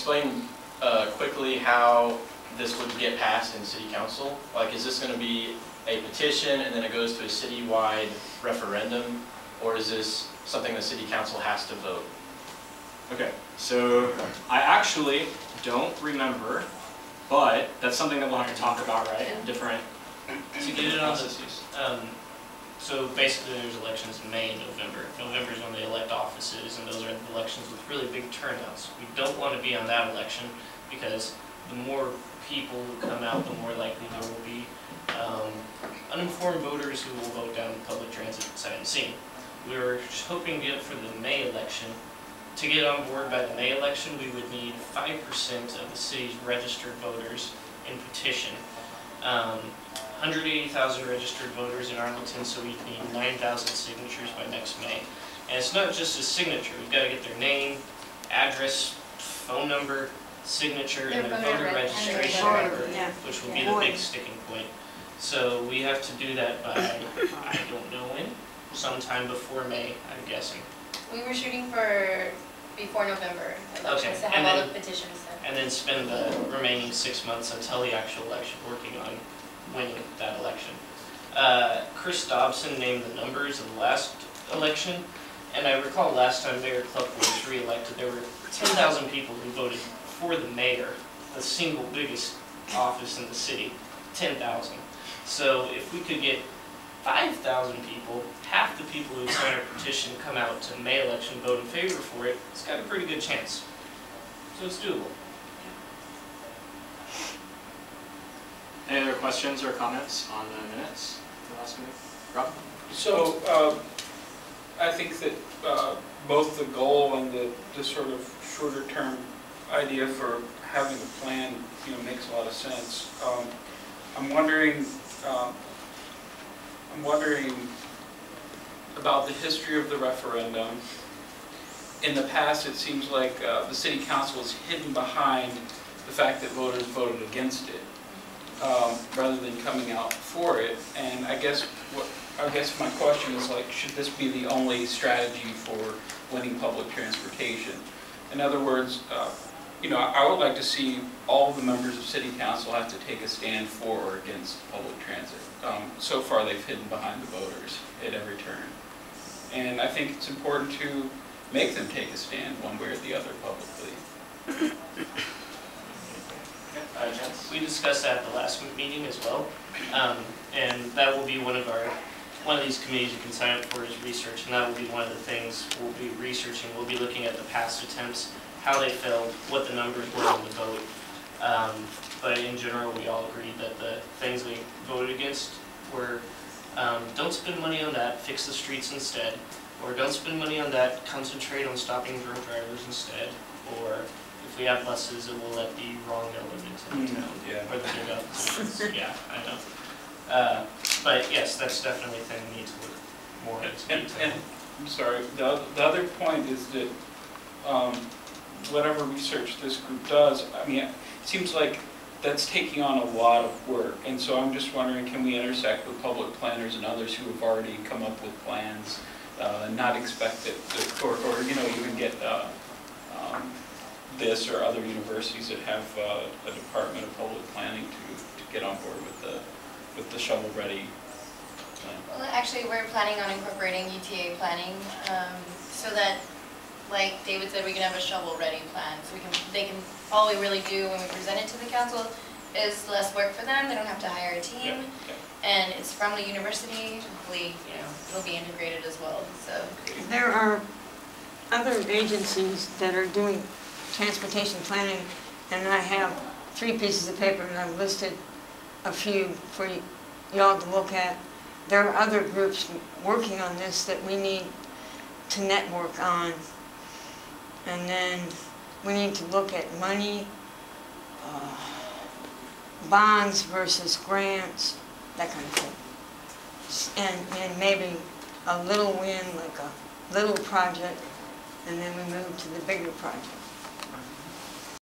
explain quickly how this would get passed in city council? Like, is this going to be a petition and then it goes to a citywide referendum, or is this something the city council has to vote? Okay, so I actually don't remember, but that's something that we'll have to talk about, right? Different To get it on processes. So basically there's elections in May and November. November is when they elect offices, and those are elections with really big turnouts. We don't want to be on that election because the more people who come out, the more likely there will be uninformed voters who will vote down the public transit sight unseen. We were just hoping to get it for the May election. To get on board by the May election, we would need 5% of the city's registered voters in petition. 180,000 registered voters in Arlington, so we need 9,000 signatures by next May. And it's not just a signature. We've got to get their name, address, phone number, signature, and their voter registration number, which will be the big sticking point. So we have to do that by, I don't know when, sometime before May, I'm guessing. We were shooting for before November elections to have all the petitions done. And then spend the remaining 6 months until the actual election working on winning that election. Chris Dobson named the numbers of the last election, and I recall last time Mayor Kluck was re-elected, there were 10,000 people who voted for the mayor, the single biggest office in the city, 10,000. So if we could get 5,000 people, half the people who sign our petition come out to the May election, vote in favor for it, it's got a pretty good chance. So it's doable. Any other questions or comments on the minutes of the last meeting? Rob? So I think that both the goal and the sort of shorter term idea for having a plan, makes a lot of sense. I'm wondering about the history of the referendum. In the past, it seems like the city council is hidden behind the fact that voters voted against it, rather than coming out for it. And I guess my question is, like, should this be the only strategy for winning public transportation? In other words, I would like to see all the members of city council have to take a stand for or against public transit. So far, they've hidden behind the voters at every turn. And I think it's important to make them take a stand one way or the other publicly. We discussed that at the last meeting as well, and that will be one of these committees you can sign up for is research, and that will be one of the things we'll be researching. We'll be looking at the past attempts, how they failed, what the numbers were on the vote. But in general, we all agreed that the things we voted against were don't spend money on that, fix the streets instead, or don't spend money on that, concentrate on stopping drunk drivers instead, or if we have buses, it will let the wrong element into the town, or the big offices. Yeah, I know. But yes, that's definitely a thing we need to look more into. And I'm sorry, the other point is that whatever research this group does, I mean, it seems like that's taking on a lot of work, and so I'm just wondering, can we intersect with public planners and others who have already come up with plans, and not expect it, or even get this or other universities that have a department of public planning to get on board with the shovel-ready plan? Well, actually, we're planning on incorporating UTA planning, so that, like David said, we can have a shovel-ready plan. So all we really do when we present it to the council is less work for them. They don't have to hire a team, and it's from the university. Hopefully, it'll be integrated as well. So there are other agencies that are doing transportation planning, and I have 3 pieces of paper, and I've listed a few for y'all to look at. There are other groups working on this that we need to network on. And then we need to look at money, bonds versus grants, that kind of thing. And maybe a little win, like a little project, and then we move to the bigger project.